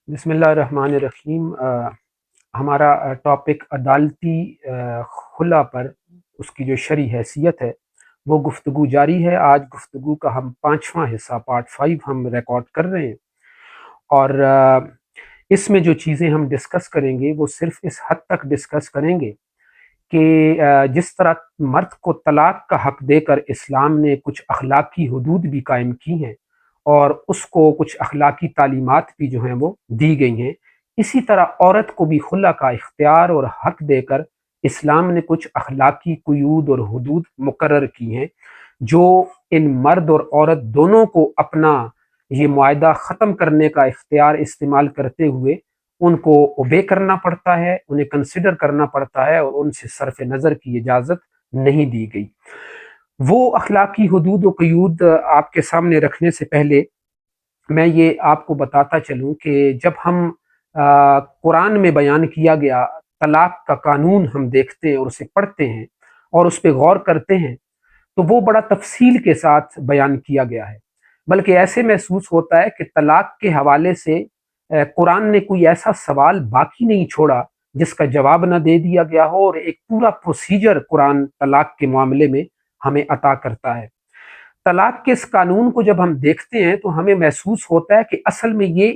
بسم اللہ الرحمن الرحیم۔ ہمارا ٹاپک عدالتی خلا پر اس کی جو شرعی حیثیت ہے وہ گفتگو جاری ہے۔ آج گفتگو کا ہم پانچواں حصہ پارٹ 5 ہم ریکارڈ کر رہے ہیں، اور اس میں جو چیزیں ہم ڈسکس کریں گے وہ صرف اس حد تک ڈسکس کریں گے کہ جس طرح مرد کو طلاق کا حق دے کر اسلام نے کچھ اخلاقی حدود بھی قائم کی ہیں اور اس کو کچھ اخلاقی تعلیمات بھی جو ہیں وہ دی گئی ہیں، اسی طرح عورت کو بھی خلا کا اختیار اور حق دے کر اسلام نے کچھ اخلاقی قیود اور حدود مقرر کی ہیں جو ان مرد اور عورت دونوں کو اپنا یہ معاہدہ ختم کرنے کا اختیار استعمال کرتے ہوئے ان کو اوبے کرنا پڑتا ہے، انہیں کنسیڈر کرنا پڑتا ہے، اور ان سے صرف نظر کی اجازت نہیں دی گئی۔ وہ اخلاقی حدود و قیود آپ کے سامنے رکھنے سے پہلے میں یہ آپ کو بتاتا چلوں کہ جب ہم قرآن میں بیان کیا گیا طلاق کا قانون ہم دیکھتے ہیں اور اسے پڑھتے ہیں اور اس پہ غور کرتے ہیں تو وہ بڑا تفصیل کے ساتھ بیان کیا گیا ہے، بلکہ ایسے محسوس ہوتا ہے کہ طلاق کے حوالے سے قرآن نے کوئی ایسا سوال باقی نہیں چھوڑا جس کا جواب نہ دے دیا گیا ہو، اور ایک پورا پروسیجر قرآن طلاق کے معاملے میں ہمیں عطا کرتا ہے۔ طلاق کے اس قانون کو جب ہم دیکھتے ہیں تو ہمیں محسوس ہوتا ہے کہ اصل میں یہ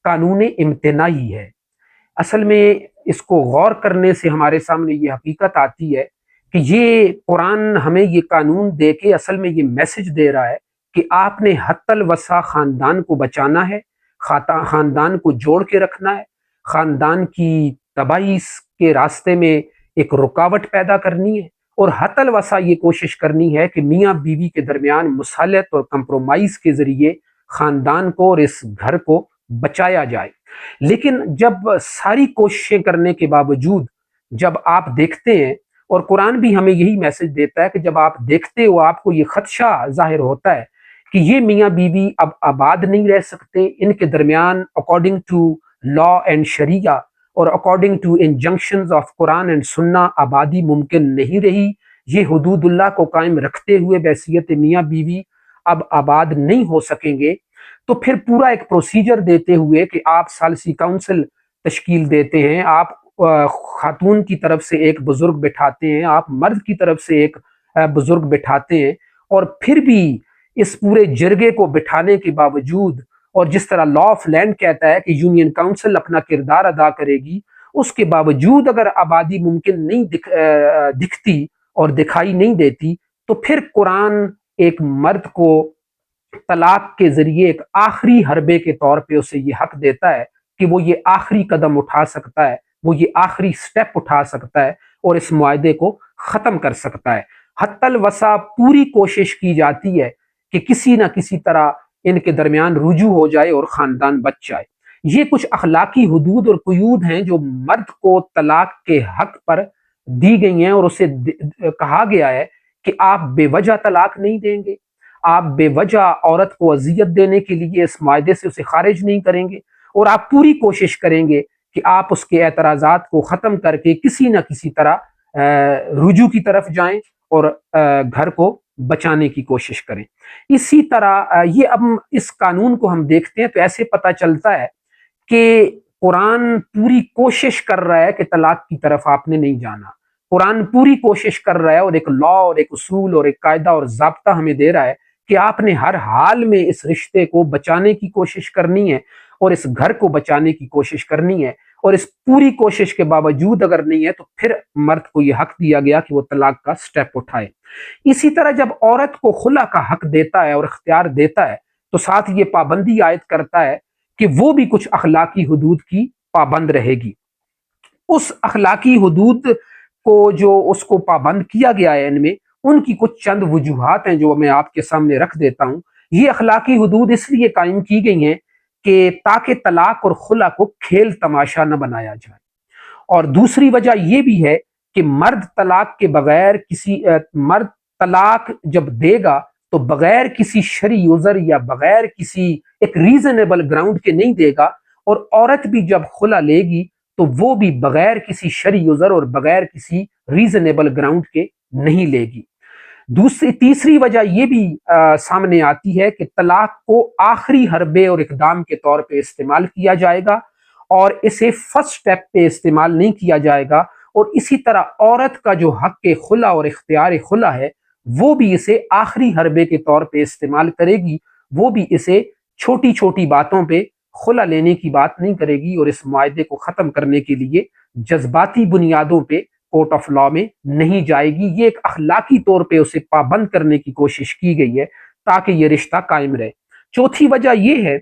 قانون امتناعی ہے۔ اصل میں اس کو غور کرنے سے ہمارے سامنے یہ حقیقت آتی ہے کہ یہ قرآن ہمیں یہ قانون دے کے اصل میں یہ میسج دے رہا ہے کہ آپ نے حتی الوسع خاندان کو بچانا ہے، خاندان کو جوڑ کے رکھنا ہے، خاندان کی تباہی کے راستے میں ایک رکاوٹ پیدا کرنی ہے، اور حتی الوسع یہ کوشش کرنی ہے کہ میاں بیوی کے درمیان مصالحت اور کمپرومائز کے ذریعے خاندان کو اور اس گھر کو بچایا جائے۔ لیکن جب ساری کوششیں کرنے کے باوجود جب آپ دیکھتے ہیں، اور قرآن بھی ہمیں یہی میسج دیتا ہے کہ جب آپ دیکھتے ہو آپ کو یہ خدشہ ظاہر ہوتا ہے کہ یہ میاں بیوی اب آباد نہیں رہ سکتے، ان کے درمیان according to law and Sharia اور according to injunctions of Quran and Sunnah آبادی ممکن نہیں رہی، یہ حدود اللہ کو قائم رکھتے ہوئے بحیثیت میاں بیوی اب آباد نہیں ہو سکیں گے، تو پھر پورا ایک پروسیجر دیتے ہوئے کہ آپ ثالثی کونسل تشکیل دیتے ہیں، آپ خاتون کی طرف سے ایک بزرگ بٹھاتے ہیں، آپ مرد کی طرف سے ایک بزرگ بٹھاتے ہیں، اور پھر بھی اس پورے جرگے کو بٹھانے کے باوجود، اور جس طرح لا آف لینڈ کہتا ہے کہ یونین کاؤنسل اپنا کردار ادا کرے گی، اس کے باوجود اگر آبادی ممکن نہیں دکھتی اور دکھائی نہیں دیتی، تو پھر قرآن ایک مرد کو طلاق کے ذریعے ایک آخری حربے کے طور پہ اسے یہ حق دیتا ہے کہ وہ یہ آخری قدم اٹھا سکتا ہے، وہ یہ آخری سٹیپ اٹھا سکتا ہے اور اس معاہدے کو ختم کر سکتا ہے۔ حتی الوسع پوری کوشش کی جاتی ہے کہ کسی نہ کسی طرح ان کے درمیان رجوع ہو جائے اور خاندان بچ جائے۔ یہ کچھ اخلاقی حدود اور قیود ہیں جو مرد کو طلاق کے حق پر دی گئی ہیں، اور اسے کہا گیا ہے کہ آپ بے وجہ طلاق نہیں دیں گے، آپ بے وجہ عورت کو اذیت دینے کے لیے اس معاہدے سے اسے خارج نہیں کریں گے، اور آپ پوری کوشش کریں گے کہ آپ اس کے اعتراضات کو ختم کر کے کسی نہ کسی طرح رجوع کی طرف جائیں اور گھر کو بچانے کی کوشش کریں۔ اسی طرح یہ اب اس قانون کو ہم دیکھتے ہیں تو ایسے پتہ چلتا ہے کہ قرآن پوری کوشش کر رہا ہے کہ طلاق کی طرف آپ نے نہیں جانا، قرآن پوری کوشش کر رہا ہے اور ایک لا اور ایک اصول اور ایک قاعدہ اور ضابطہ ہمیں دے رہا ہے کہ آپ نے ہر حال میں اس رشتے کو بچانے کی کوشش کرنی ہے اور اس گھر کو بچانے کی کوشش کرنی ہے، اور اس پوری کوشش کے باوجود اگر نہیں ہے تو پھر مرد کو یہ حق دیا گیا کہ وہ طلاق کا سٹیپ اٹھائے۔ اسی طرح جب عورت کو خلا کا حق دیتا ہے اور اختیار دیتا ہے تو ساتھ یہ پابندی عائد کرتا ہے کہ وہ بھی کچھ اخلاقی حدود کی پابند رہے گی۔ اس اخلاقی حدود کو جو اس کو پابند کیا گیا ہے ان میں ان کی کچھ چند وجوہات ہیں جو میں آپ کے سامنے رکھ دیتا ہوں۔ یہ اخلاقی حدود اس لیے قائم کی گئی ہیں کہ تاکہ طلاق اور خلا کو کھیل تماشا نہ بنایا جائے، اور دوسری وجہ یہ بھی ہے کہ مرد طلاق جب دے گا تو بغیر کسی شرعی عذر یا بغیر کسی ایک ریزنیبل گراؤنڈ کے نہیں دے گا، اور عورت بھی جب خلا لے گی تو وہ بھی بغیر کسی شرعی عذر اور بغیر کسی ریزنیبل گراؤنڈ کے نہیں لے گی۔ تیسری وجہ یہ بھی سامنے آتی ہے کہ طلاق کو آخری حربے اور اقدام کے طور پہ استعمال کیا جائے گا، اور اسے فرسٹ سٹیپ پہ استعمال نہیں کیا جائے گا، اور اسی طرح عورت کا جو حق خلا اور اختیار خلا ہے وہ بھی اسے آخری حربے کے طور پہ استعمال کرے گی، وہ بھی اسے چھوٹی چھوٹی باتوں پہ خلا لینے کی بات نہیں کرے گی، اور اس معاہدے کو ختم کرنے کے لیے جذباتی بنیادوں پہ کورٹ آف لا میں نہیں جائے گی۔ یہ ایک اخلاقی طور پہ اسے پابند کرنے کی کوشش کی گئی ہے تاکہ یہ رشتہ قائم رہے۔ چوتھی وجہ یہ ہے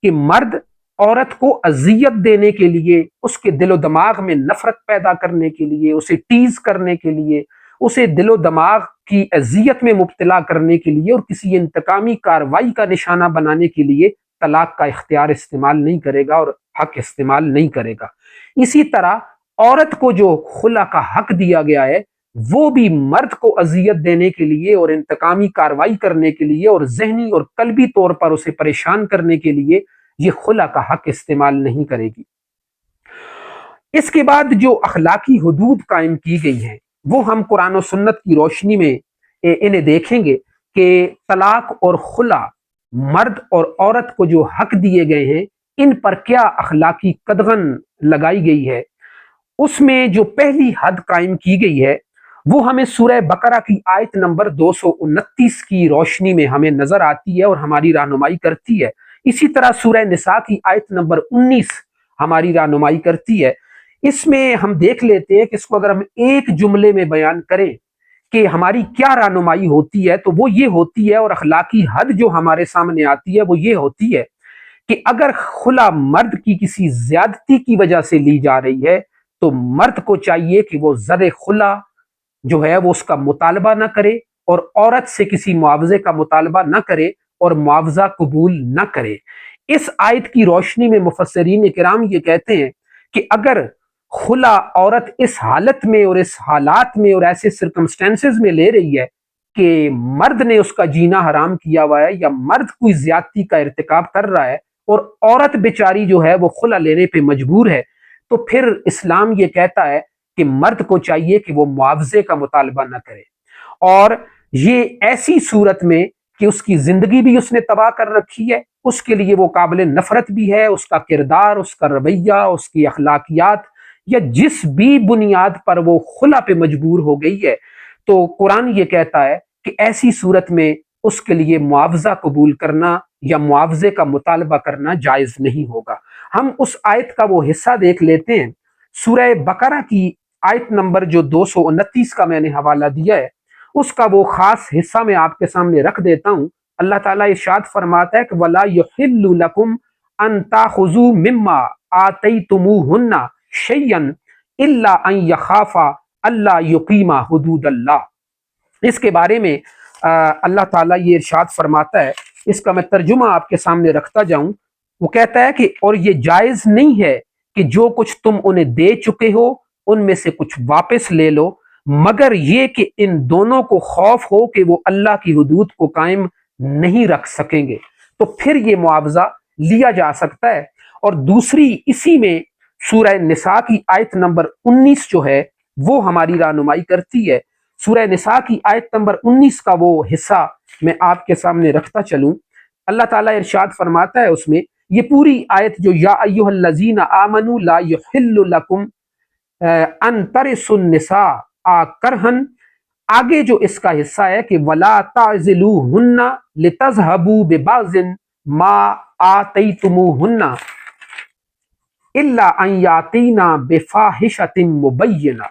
کہ مرد عورت کو اذیت دینے کے لیے، اس کے دل و دماغ میں نفرت پیدا کرنے کے لیے، اسے ٹیز کرنے کے لیے، اسے دل و دماغ کی اذیت میں مبتلا کرنے کے لیے اور کسی انتقامی کارروائی کا نشانہ بنانے کے لیے طلاق کا اختیار استعمال نہیں کرے گا اور حق استعمال نہیں کرے گا۔ اسی طرح عورت کو جو خلا کا حق دیا گیا ہے وہ بھی مرد کو اذیت دینے کے لیے اور انتقامی کارروائی کرنے کے لیے اور ذہنی اور قلبی طور پر اسے پریشان کرنے کے لیے یہ خلا کا حق استعمال نہیں کرے گی۔ اس کے بعد جو اخلاقی حدود قائم کی گئی ہیں وہ ہم قرآن و سنت کی روشنی میں انہیں دیکھیں گے کہ طلاق اور خلا، مرد اور عورت کو جو حق دیے گئے ہیں ان پر کیا اخلاقی قدغن لگائی گئی ہے۔ اس میں جو پہلی حد قائم کی گئی ہے وہ ہمیں سورہ بقرہ کی آیت نمبر 229 کی روشنی میں ہمیں نظر آتی ہے اور ہماری رہنمائی کرتی ہے۔ اسی طرح سورہ نساء کی آیت نمبر 19 ہماری رہنمائی کرتی ہے۔ اس میں ہم دیکھ لیتے ہیں کہ اس کو اگر ہم ایک جملے میں بیان کریں کہ ہماری کیا رہنمائی ہوتی ہے تو وہ یہ ہوتی ہے، اور اخلاقی حد جو ہمارے سامنے آتی ہے وہ یہ ہوتی ہے کہ اگر خلا مرد کی کسی زیادتی کی وجہ سے لی جا رہی ہے تو مرد کو چاہیے کہ وہ زر خلا جو ہے وہ اس کا مطالبہ نہ کرے اور عورت سے کسی معاوضے کا مطالبہ نہ کرے اور معاوضہ قبول نہ کرے۔ اس آیت کی روشنی میں مفسرین کرام یہ کہتے ہیں کہ اگر خلا عورت اس حالت میں اور اس حالات میں اور ایسے سرکمسٹینسز میں لے رہی ہے کہ مرد نے اس کا جینا حرام کیا ہوا ہے یا مرد کوئی زیادتی کا ارتکاب کر رہا ہے اور عورت بیچاری جو ہے وہ خلا لینے پہ مجبور ہے، تو پھر اسلام یہ کہتا ہے کہ مرد کو چاہیے کہ وہ معاوضے کا مطالبہ نہ کرے، اور یہ ایسی صورت میں کہ اس کی زندگی بھی اس نے تباہ کر رکھی ہے، اس کے لیے وہ قابل نفرت بھی ہے، اس کا کردار، اس کا رویہ، اس کی اخلاقیات یا جس بھی بنیاد پر وہ خلا پہ مجبور ہو گئی ہے، تو قرآن یہ کہتا ہے کہ ایسی صورت میں اس کے لیے معاوضہ قبول کرنا یا معاوضے کا مطالبہ کرنا جائز نہیں ہوگا۔ ہم اس آیت کا وہ حصہ دیکھ لیتے ہیں، سورہ بقرہ کی آیت نمبر جو 229 کا میں نے حوالہ دیا ہے اس کا وہ خاص حصہ میں آپ کے سامنے رکھ دیتا ہوں۔ اللہ تعالیٰ ارشاد فرماتا ہے کہ وَلَا يُحِلُّ لَكُمْ أَن تَأْخُذُوا مِمَّا آتَيْتُمُوهُنَّ شَيْئًا إِلَّا أَن يَخَافَا أَلَّا يُقِيمَا حُدُودَ اللَّهِ۔ اس کے بارے میں اللہ تعالیٰ یہ ارشاد فرماتا ہے، اس کا میں ترجمہ آپ کے سامنے رکھتا جاؤں۔ وہ کہتا ہے کہ اور یہ جائز نہیں ہے کہ جو کچھ تم انہیں دے چکے ہو ان میں سے کچھ واپس لے لو، مگر یہ کہ ان دونوں کو خوف ہو کہ وہ اللہ کی حدود کو قائم نہیں رکھ سکیں گے، تو پھر یہ معاوضہ لیا جا سکتا ہے۔ اور دوسری اسی میں سورہ نساء کی آیت نمبر 19 جو ہے وہ ہماری رہنمائی کرتی ہے۔ سورہ نساء کی آیت نمبر 19 کا وہ حصہ میں آپ کے سامنے رکھتا چلوں۔ اللہ تعالیٰ ارشاد فرماتا ہے اس میں، یہ پوری آیت جو یا ایھا الذین آمنوا لا یحل لکم ان ترثوا النساء کرہا، آگے جو اس کا حصہ ہے کہ ولا تعضلوہن لتذہبوا ببعض ما آتیتموہن الا ان یاتینا بفاحشۃ مبینہ۔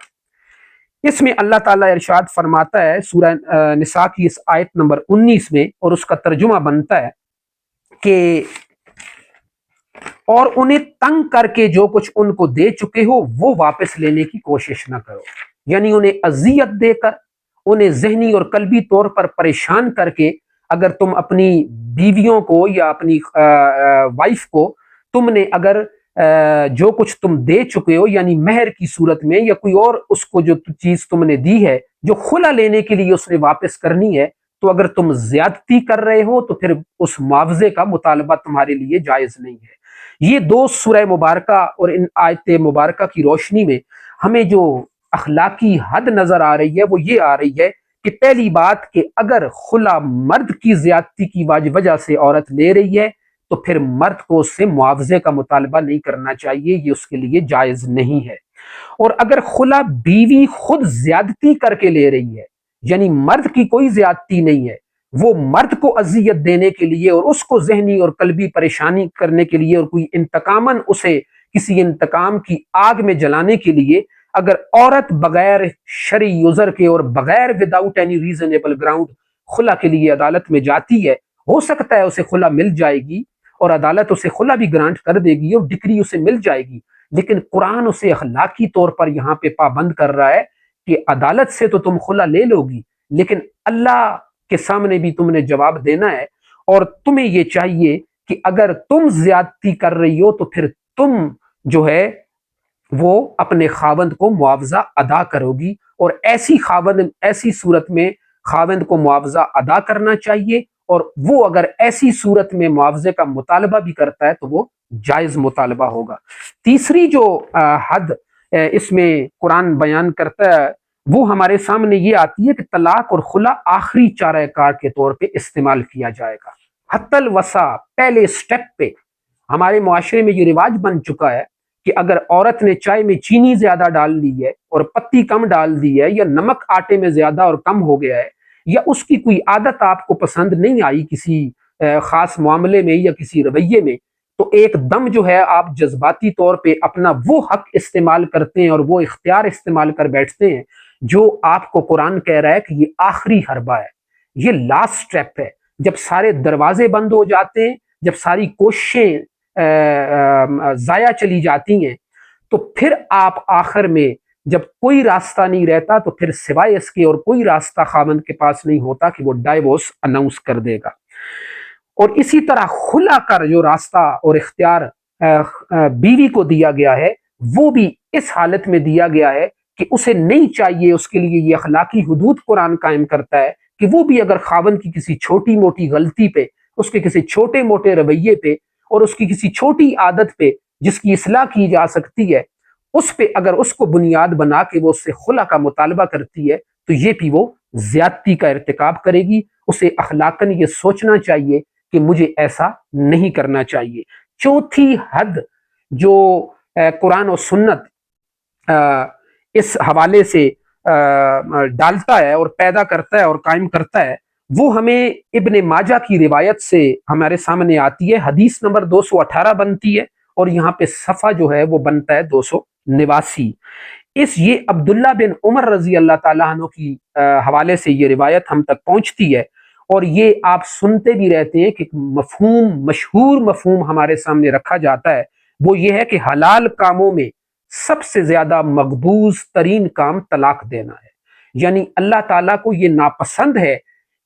اس میں اللہ تعالیٰ ارشاد فرماتا ہے سورہ نساء کی اس آیت نمبر 19 میں، اور اس کا ترجمہ بنتا ہے کہ اور انہیں تنگ کر کے جو کچھ ان کو دے چکے ہو وہ واپس لینے کی کوشش نہ کرو، یعنی انہیں اذیت دے کر، انہیں ذہنی اور قلبی طور پر پریشان کر کے اگر تم اپنی بیویوں کو یا اپنی وائف کو تم نے اگر جو کچھ تم دے چکے ہو یعنی مہر کی صورت میں یا کوئی اور اس کو جو چیز تم نے دی ہے جو خلا لینے کے لیے اس نے واپس کرنی ہے، تو اگر تم زیادتی کر رہے ہو تو پھر اس معاوضے کا مطالبہ تمہارے لیے جائز نہیں ہے۔ یہ دو سورہ مبارکہ اور ان آیت مبارکہ کی روشنی میں ہمیں جو اخلاقی حد نظر آ رہی ہے وہ یہ آ رہی ہے کہ پہلی بات کہ اگر خلا مرد کی زیادتی کی وجہ سے عورت لے رہی ہے تو پھر مرد کو اس سے معاوضے کا مطالبہ نہیں کرنا چاہیے، یہ اس کے لیے جائز نہیں ہے۔ اور اگر خلا بیوی خود زیادتی کر کے لے رہی ہے، یعنی مرد کی کوئی زیادتی نہیں ہے، وہ مرد کو اذیت دینے کے لیے اور اس کو ذہنی اور قلبی پریشانی کرنے کے لیے اور کوئی انتقاماً اسے کسی انتقام کی آگ میں جلانے کے لیے اگر عورت بغیر شرعی عذر کے اور بغیر وداؤٹ اینی ریزنیبل گراؤنڈ خلا کے لیے عدالت میں جاتی ہے، ہو سکتا ہے اسے خلا مل جائے گی اور عدالت اسے خلا بھی گرانٹ کر دے گی اور ڈگری اسے مل جائے گی، لیکن قرآن اسے اخلاقی طور پر یہاں پہ پابند کر رہا ہے کہ عدالت سے تو تم خلا لے لو گی، لیکن اللہ کے سامنے بھی تم نے جواب دینا ہے، اور تمہیں یہ چاہیے کہ اگر تم زیادتی کر رہی ہو تو پھر تم جو ہے وہ اپنے خاوند کو معاوضہ ادا کرو گی، اور ایسی صورت میں خاوند کو معاوضہ ادا کرنا چاہیے، اور وہ اگر ایسی صورت میں معاوضے کا مطالبہ بھی کرتا ہے تو وہ جائز مطالبہ ہوگا۔ تیسری جو حد اس میں قرآن بیان کرتا ہے وہ ہمارے سامنے یہ آتی ہے کہ طلاق اور خلا آخری چارہ کار کے طور پہ استعمال کیا جائے گا، حتی الوسا، پہلے سٹیپ پہ۔ ہمارے معاشرے میں یہ رواج بن چکا ہے کہ اگر عورت نے چائے میں چینی زیادہ ڈال دی ہے اور پتی کم ڈال دی ہے، یا نمک آٹے میں زیادہ اور کم ہو گیا ہے، یا اس کی کوئی عادت آپ کو پسند نہیں آئی کسی خاص معاملے میں یا کسی رویے میں، تو ایک دم جو ہے آپ جذباتی طور پہ اپنا وہ حق استعمال کرتے ہیں اور وہ اختیار استعمال کر بیٹھتے ہیں جو آپ کو قرآن کہہ رہا ہے کہ یہ آخری حربہ ہے، یہ لاسٹ سٹیپ ہے۔ جب سارے دروازے بند ہو جاتے ہیں، جب ساری کوششیں ضائع چلی جاتی ہیں، تو پھر آپ آخر میں جب کوئی راستہ نہیں رہتا تو پھر سوائے اس کے اور کوئی راستہ خاوند کے پاس نہیں ہوتا کہ وہ ڈائیورس اناؤنس کر دے گا۔ اور اسی طرح خلا کا جو راستہ اور اختیار بیوی کو دیا گیا ہے وہ بھی اس حالت میں دیا گیا ہے کہ اسے نہیں چاہیے، اس کے لیے یہ اخلاقی حدود قرآن قائم کرتا ہے کہ وہ بھی اگر خاوند کی کسی چھوٹی موٹی غلطی پہ، اس کے کسی چھوٹے موٹے رویے پہ اور اس کی کسی چھوٹی عادت پہ جس کی اصلاح کی جا سکتی ہے، اس پہ اگر اس کو بنیاد بنا کے وہ اس سے خلا کا مطالبہ کرتی ہے تو یہ بھی وہ زیادتی کا ارتکاب کرے گی۔ اسے اخلاقاً یہ سوچنا چاہیے کہ مجھے ایسا نہیں کرنا چاہیے۔ چوتھی حد جو قرآن و سنت اس حوالے سے ڈالتا ہے اور پیدا کرتا ہے اور قائم کرتا ہے، وہ ہمیں ابن ماجہ کی روایت سے ہمارے سامنے آتی ہے، حدیث نمبر 218 بنتی ہے، اور یہاں پہ صفحہ جو ہے وہ بنتا ہے 289۔ یہ عبداللہ بن عمر رضی اللہ تعالیٰ عنہ کی حوالے سے یہ روایت ہم تک پہنچتی ہے، اور یہ آپ سنتے بھی رہتے ہیں کہ مشہور مفہوم ہمارے سامنے رکھا جاتا ہے، وہ یہ ہے کہ حلال کاموں میں سب سے زیادہ مقبوض ترین کام طلاق دینا ہے، یعنی اللہ تعالیٰ کو یہ ناپسند ہے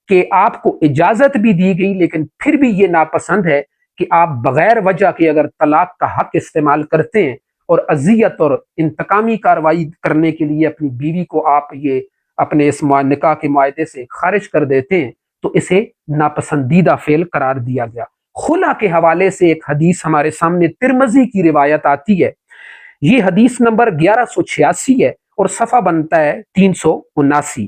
کہ آپ کو اجازت بھی دی گئی لیکن پھر بھی یہ ناپسند ہے کہ آپ بغیر وجہ کے اگر طلاق کا حق استعمال کرتے ہیں اور اذیت اور انتقامی کارروائی کرنے کے لیے اپنی بیوی کو آپ یہ اپنے اس نکاح کے معاہدے سے خارج کر دیتے ہیں تو اسے ناپسندیدہ فعل قرار دیا گیا۔ خلا کے حوالے سے ایک حدیث ہمارے سامنے ترمذی کی روایت آتی ہے، یہ حدیث نمبر 1186 ہے اور صفحہ بنتا ہے 379۔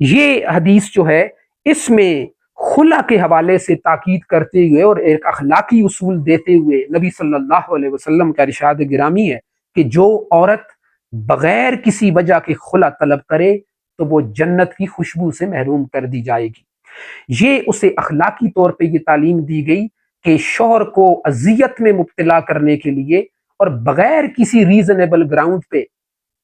یہ حدیث جو ہے اس میں خلا کے حوالے سے تاکید کرتے ہوئے اور ایک اخلاقی اصول دیتے ہوئے نبی صلی اللہ علیہ وسلم کا ارشاد گرامی ہے کہ جو عورت بغیر کسی وجہ کے خلا طلب کرے تو وہ جنت کی خوشبو سے محروم کر دی جائے گی۔ یہ اسے اخلاقی طور پہ یہ تعلیم دی گئی کہ شوہر کو اذیت میں مبتلا کرنے کے لیے اور بغیر کسی ریزنیبل گراؤنڈ پہ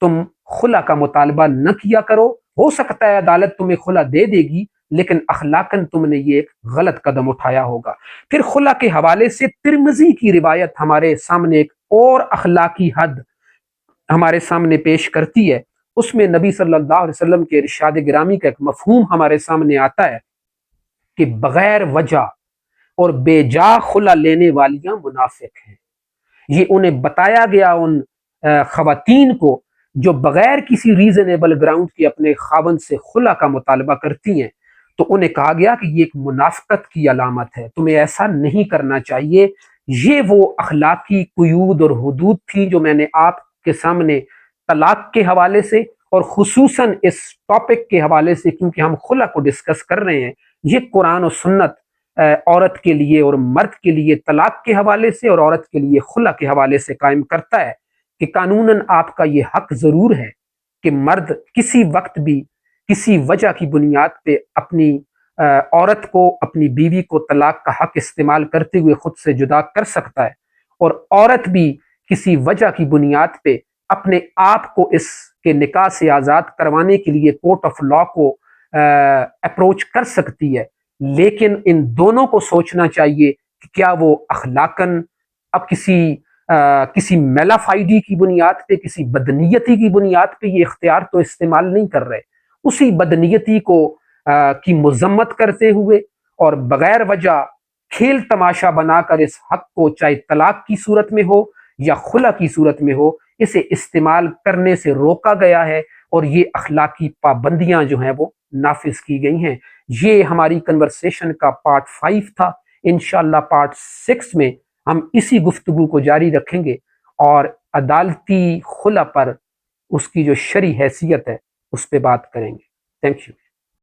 تم خلا کا مطالبہ نہ کیا کرو، ہو سکتا ہے عدالت تمہیں خلا دے دے گی لیکن اخلاقاً تم نے یہ ایک غلط قدم اٹھایا ہوگا۔ پھر خلا کے حوالے سے ترمذی کی روایت ہمارے سامنے ایک اور اخلاقی حد ہمارے سامنے پیش کرتی ہے، اس میں نبی صلی اللہ علیہ وسلم کے ارشاد گرامی کا ایک مفہوم ہمارے سامنے آتا ہے کہ بغیر وجہ اور بے جا خلا لینے والیاں منافق ہیں۔ یہ انہیں بتایا گیا ان خواتین کو جو بغیر کسی ریزنیبل گراؤنڈ کے اپنے خاوند سے خلا کا مطالبہ کرتی ہیں، تو انہیں کہا گیا کہ یہ ایک منافقت کی علامت ہے، تمہیں ایسا نہیں کرنا چاہیے۔ یہ وہ اخلاقی قیود اور حدود تھی جو میں نے آپ کے سامنے طلاق کے حوالے سے اور خصوصاً اس ٹاپک کے حوالے سے، کیونکہ ہم خلا کو ڈسکس کر رہے ہیں، یہ قرآن و سنت عورت کے لیے اور مرد کے لیے طلاق کے حوالے سے اور عورت کے لیے خلا کے حوالے سے قائم کرتا ہے کہ قانوناً آپ کا یہ حق ضرور ہے کہ مرد کسی وقت بھی کسی وجہ کی بنیاد پہ اپنی عورت کو، اپنی بیوی کو طلاق کا حق استعمال کرتے ہوئے خود سے جدا کر سکتا ہے، اور عورت بھی کسی وجہ کی بنیاد پہ اپنے آپ کو اس کے نکاح سے آزاد کروانے کے لیے کورٹ آف لا کو اپروچ کر سکتی ہے، لیکن ان دونوں کو سوچنا چاہیے کہ کیا وہ اخلاقاً اب کسی میلافائڈی کی بنیاد پہ، کسی بدنیتی کی بنیاد پہ یہ اختیار تو استعمال نہیں کر رہے، اسی بدنیتی کی مذمت کرتے ہوئے اور بغیر وجہ کھیل تماشا بنا کر اس حق کو، چاہے طلاق کی صورت میں ہو یا خلا کی صورت میں ہو، اسے استعمال کرنے سے روکا گیا ہے، اور یہ اخلاقی پابندیاں جو ہیں وہ نافذ کی گئی ہیں۔ یہ ہماری کنورسیشن کا پارٹ 5 تھا۔ انشاءاللہ پارٹ 6 میں ہم اسی گفتگو کو جاری رکھیں گے اور عدالتی خلا پر اس کی جو شرعی حیثیت ہے اس پہ بات کریں گے۔ Thank you.